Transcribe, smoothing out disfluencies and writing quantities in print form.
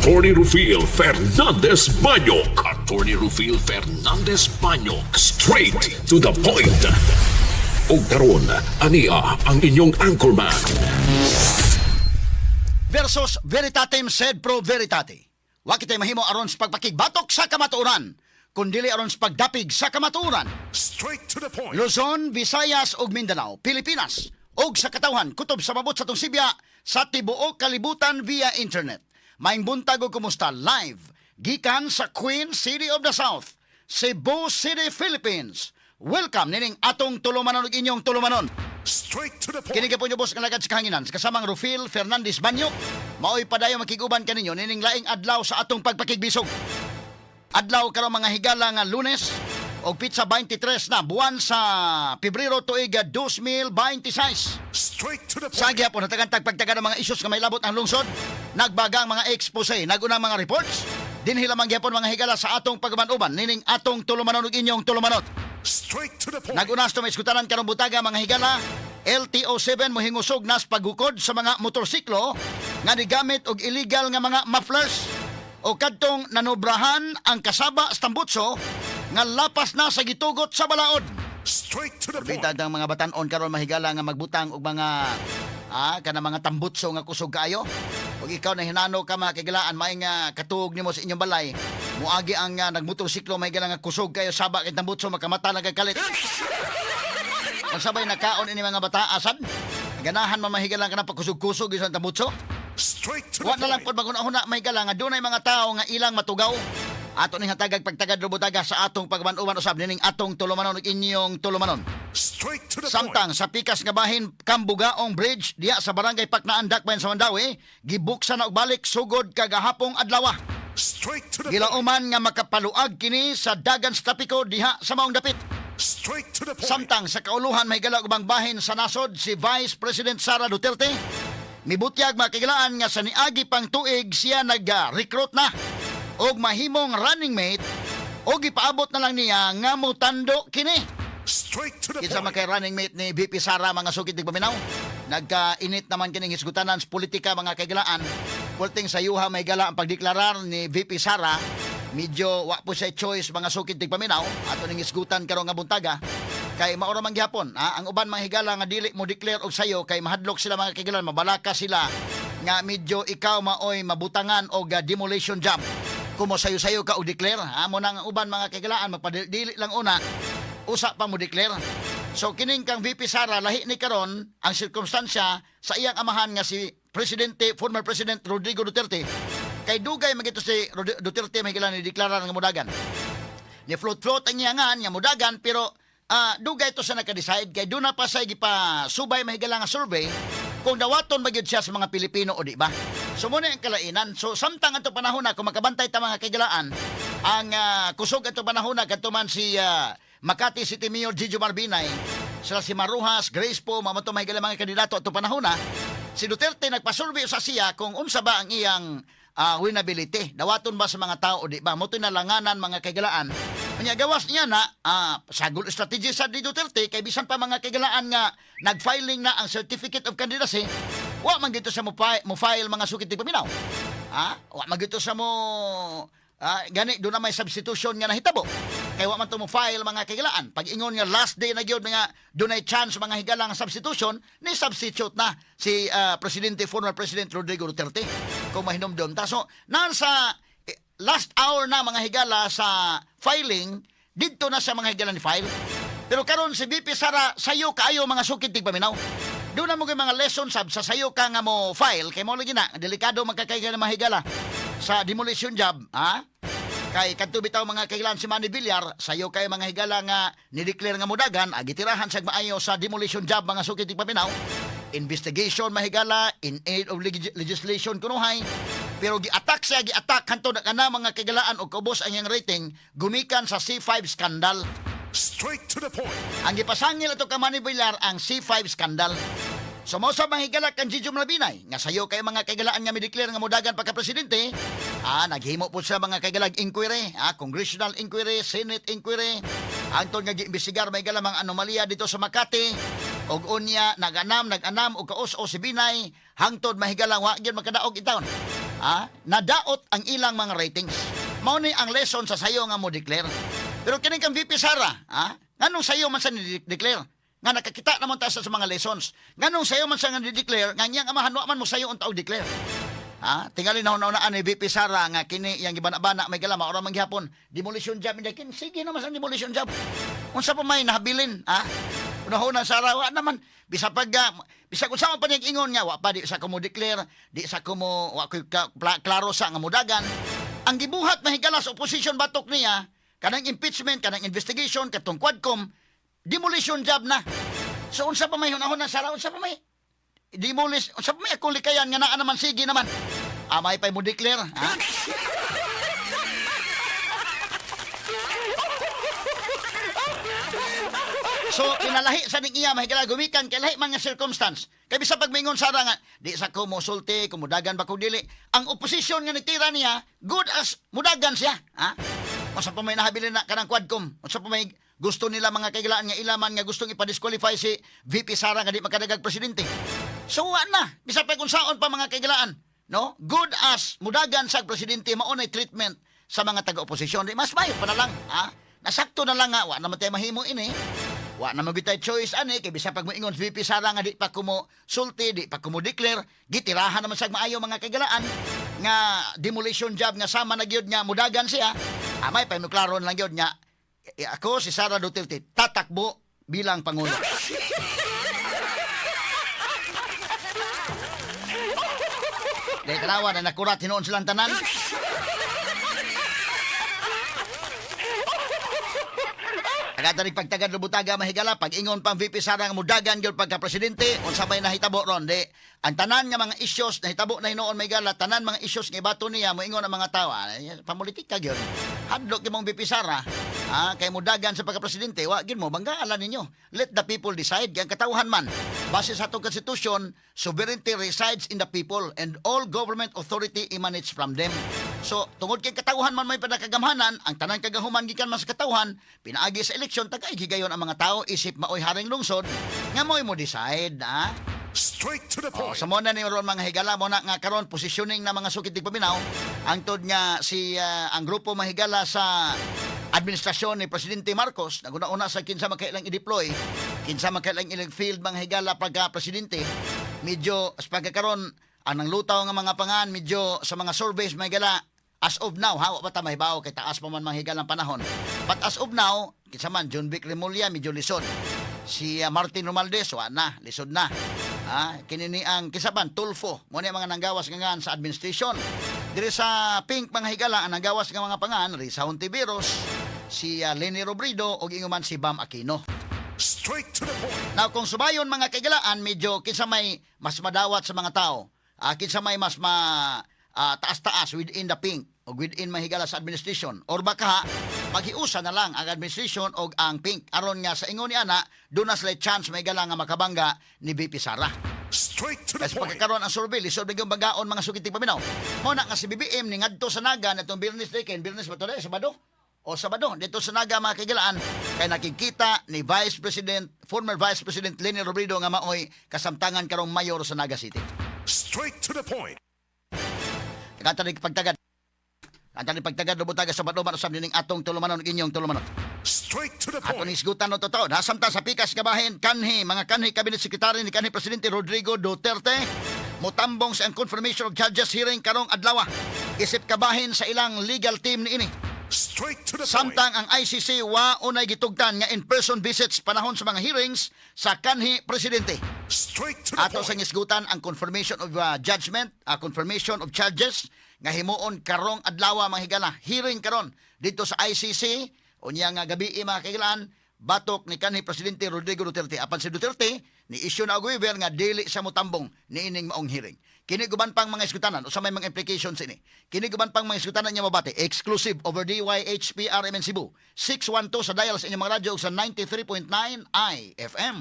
Attorney Rufil Fernandez Banyok. Attorney Rufil Fernandez Banyok. Straight to the point. O karon, ania ang inyong anchorman. Versus Veritatem sed pro veritate. Wa kitay mahimo aron sa pagpakigbatok sa kamatuoran, kundili aron sa pagdapig sa kamatuoran. Straight to the point. Luzon, Visayas ug Mindanao, Pilipinas ug sa katawhan kutob sa mabot sa tong Sibya sa tibuok kalibutan via internet. Maayong buntag ug kumusta live gikan sa Queen City of the South, Cebu City, Philippines. Welcome nining atong tulumanon ug inyong tulumanon. Straight to the point. Kini ka po nyo boss ng lagad sa kahanginan. Kasamang Rufil Fernandez Banyok. Maoy padayo makiguban kaninyo nining laing adlaw sa atong pagpakigbisog. Adlaw karon mga higala nga Lunes og pitsa 23 na buwan sa Pebrero tuig 2026. Straight to the point. Sa gihapon natagantag pagtaga ng mga issues nga may labot ang lungsod. Nagbagang mga expose, nagunang mga reports. Dinhi lamang gihapon mga higala sa atong pagmanuban nining atong tulumanon ug inyong tulumanon. Straight to the point. Nagunas to may iskutanan karong butaga mga higala. LTO7 mohingusog nas paghukod sa mga motorsiklo nga nigamit og illegal nga mga mufflers o kadtong nanobrahan ang kasaba sa tambutso nga lapas na sa gitugot sa balaod. Straight to the point. Bitad ang mga batan-on karon mahigala nga magbutang og mga kana mga tambutso nga kusog kaayo. Ug ikaw na hinano ka makigilaan may nga katuog nimo sa inyong balay. Muagi ang nagmotorsiklo may nga kusog kayo saba kay tambutso makamata na kay kalit. Ang sabay nakaon ini mga bata asad. Ganahan mamahigalan ka na pagkusog-kusog isang tambutso. Straight to the Wa na lang point. pod magunahuna may gala nga dunay mga tao nga ilang matugaw. Ato ning hatagag pagtagad robutaga sa atong pagmanuban usab nining atong tulumanon ug inyong tulumanon. Straight to the point. Samtang sa pikas nga bahin Kambugaong Bridge diya sa barangay Paknaan Dakbayan sa Mandawi, gibuksan na og balik sugod kagahapong adlaw. Straight to the point. Gilauman nga makapaluag kini sa dagan sa Tapiko diha sa maong dapit. Straight to the point. Samtang sa kauluhan may gala ubang bahin sa nasod si Vice President Sara Duterte. Mibutyag makigilaan nga sa niagi pang tuig siya nag-recruit na og mahimong running mate og ipaabot na lang niya nga mutando kini. Straight to the Kinsa man point. kay running mate ni VP Sara mga sukit tig paminaw. Nagkainit naman kining hisgutanan sa politika mga kaigilaan. Pulting sa yuha may gala ang pagdeklarar ni VP Sara. Medyo wa po siya choice mga sukit tig paminaw ato ning isgutan karon nga buntaga. Kay maura man gihapon, ang uban mga higala nga dili mo declare og sayo kay mahadlok sila mga kaigilan, mabalaka sila nga medyo ikaw maoy mabutangan og demolition job. Kumo sayo-sayo ka og declare, amo nang uban mga kaigilaan magpadili lang una usa pa mo declare. So kining kang VP Sara lahi ni karon ang sirkumstansya sa iyang amahan nga si former President Rodrigo Duterte. Kay dugay magito si Duterte may gilan ni deklara nga mudagan. Ni float ang iyangan nga mudagan pero dugay to sa naka-decide kay doon na pa sa subay mahigala nga survey kung dawaton magyud siya sa mga Pilipino o di ba. So muna ang kalainan. So samtang ato panahon na kung makabantay ta mga kaigalaan ang kusog ato panahon na kadto man si Makati City Mayor Gigi Marbinay, sila si Maruhas, Grace po, mamato mahigala mga kandidato ato panahon na si Duterte nagpasurvey sa siya kung unsa ba ang iyang winnability. Dawaton ba sa mga tao o di ba? Moto'y nalanganan mga kaigalaan. Kanya gawas niya na sagol strategy sa di Duterte kay bisan pa mga kaigalaan nga nag-filing na ang Certificate of Candidacy, wa man gito sa mo file mga sukit tig paminaw. Wa man gito sa mo gani do na may substitution nga nahitabo. Kay wa man to mo file mga kaigalaan. Pag ingon nga last day na gyud nga dunay chance mga higala nga substitution, ni substitute na si former President Rodrigo Duterte kung mahinomdom ta. So nasa last hour na mga higala sa filing, didto na sa mga higala ni file. Pero karon si VP Sara sayo kaayo mga sukit tig paminaw. Doon na mo mga lesson sa sayo ka nga mo file kay mo lagi na delikado magkakaiga na mga higala sa demolition job, kay kadto bitaw mga kailan si Manny Villar sayo kay mga higala nga ni-declare nga mudagan agitirahan sa maayo sa demolition job mga sukit tig paminaw. Investigation mahigala in aid of legislation kunuhay. Pero gi-attack kanto na kana mga kagalaan o kaubos ang iyang rating gumikan sa C5 scandal. Straight to the point. Ang gipasangil ato ka Manny Villar ang C5 scandal. So mo sa mahigala kan Gigi Marbinay nga sayo kay mga kagalaan nga mi-declare nga mudagan pagka-presidente, naghimo po sa mga kagalag inquiry, congressional inquiry, senate inquiry, antod nga giimbestigar may galamang anomalya dito sa Makati. Og unya nag-anam og kaos o si Binay hangtod mahigalang wa gyud makadaog itawon. nadaot ang ilang mga ratings. Mao ni ang lesson sa sayo nga mo declare. Pero kini kang VP Sara, nganong sayo man sa ni-declare? Nga nakakita naman tayo sa mga lessons. Nganong sayo man sa nga ni-declare, nga niyang amahan wa man mo sayo unta og declare. Tingali na hunaan ni VP Sara nga kini yang gibana-bana may gala maura man gihapon. Demolition job ni kin. Sige naman sa demolition job. Unsa pa may nahabilin, Una-una Sara wa naman bisa kung saan pa niyang ingon nga wa pa di sa ko mo declare, di sa ko mo wa ko klaro sa nga mudagan. Ang gibuhat mahigala sa opposition batok niya kanang impeachment, kanang investigation, katong Quadcom, demolition job na. So unsa pa may hunahon Sara, unsa pa may demolish, unsa pa may akong likayan nga naa naman sige naman. May pa mo declare, So, kinalahi sa ning iya mahigala gumikan kay lahi mga circumstance. Kay bisa pag mingon Sara nga di sa ko mosulti, kumudagan ba ko dili. Ang opposition nga nitira niya, good as mudagan siya, Unsa pa may nahabilin na kanang Quadcom? Unsa pa may gusto nila mga kaigalaan nga ilaman nga gustong ipa-disqualify si VP Sara nga di makadagag presidente? So, na. Bisa pa kung saon pa mga kaigalaan, no? Good as mudagan sa presidente maunay treatment sa mga taga-oposisyon. Di mas mayo pa na lang, Nasakto na lang nga, wa naman tayo mahimo ini. Wa naman gitay choice ani kay bisa pag moingon VP Sara nga di pa kumo sulti, di pa kumo declare, gitirahan naman sa maayo mga kagalaan nga demolition job nga sama na gyud nga mudagan siya. May panuklaro lang gyud nga ako si Sara Duterte tatakbo bilang pangulo. Dahil tanawa na nakurat hinoon silang tanan. Agad pagtagad lubutaga mahigala pag ingon pang VP Sara nga mudagan gyud pagka presidente unsa may nahitabo ron di ang tanan nga mga issues nahitabo na hinoon mahigala tanan mga issues nga bato niya moingon ang mga tawo pamulitika gyud hadlok imong VP Sara kay mudagan sa pagka presidente wa gyud mo banggaan ninyo let the people decide kay ang katawhan man base sa atong constitution sovereignty resides in the people and all government authority emanates from them. So, tungod kay katawhan man may padakagamhanan, ang tanan kagahuman gikan mas katawhan, pinaagi sa eleksyon tagay gigayon ang mga tao isip maoy haring lungsod nga mo'y mo decide, Straight to the point. Sa mo na ni ron mga higala mo na nga karon positioning na mga sukit paminaw, ang tod nga si ang grupo mahigala sa administrasyon ni Presidente Marcos naguna-una sa kinsa makailang i-deploy, kinsa makailang i-field mga higala pagka presidente, medyo sa pagkakaron anang lutaw nga mga pangan medyo sa mga surveys may gala as of now hawa pa ta mahibaw kay taas pa man mahigalang panahon but as of now kinsa man John Vic Remulla medyo lisod si Martin Romualdez wa na lisod na kini ni ang kinsa man Tulfo mo ni mga nanggawas nga sa administration diri sa pink mga higala ang nanggawas nga mga pangan Risa Hontiveros si Leni Robredo ug ingon man si Bam Aquino. Straight to the point. Now kung subayon mga kaigalaan medyo kinsa may mas madawat sa mga tao kinsa may mas taas-taas within the pink o within mahigala sa administration or baka maghiusa na lang ang administration o ang pink aron nga sa ingon ni ana doon na sila chance mahigala nga makabangga ni VP Sara. Straight to the Kasi point. pagkakaroon ang survey lisod bigong banggaon mga sukiting paminaw mo na nga si BBM ni ngadto sa Naga na itong Birnes Day kay Birnes ba ito Sabado dito sa Naga mga kaigalaan kay nakikita ni former Vice President Leni Robredo nga maoy kasamtangan karong mayor sa Naga City. Straight to the point. Kantanig pagtagad lubutaga sa Badloman usab ning atong tulumanon inyong tulumanon. Straight to the Ato point. ni isgutan no totoo nasamta sa pikas kabahin kanhi cabinet secretary ni kanhi presidente Rodrigo Duterte motambong sa ang confirmation of judges hearing karong adlaw isip kabahin sa ilang legal team niini. Straight to the point. Samtang ang ICC wa unay gitugtan nga in-person visits panahon sa mga hearings sa kanhi presidente. Straight to the Ato sa point. ngisgutan ang confirmation of judgment, confirmation of charges nga himuon karong adlaw mga higala. Hearing karon dito sa ICC unya nga gabi mga kailan batok ni kanhi presidente Rodrigo Duterte apan si Duterte ni issue na og waiver nga dili sa motambong niining maong hearing. Kini guban pang mga iskutanan o sa may mga implications ini. Kini guban pang mga iskutanan niya mabati exclusive over DYHPRMN Cebu 612 sa dial sa inyong mga radyo sa 93.9 IFM.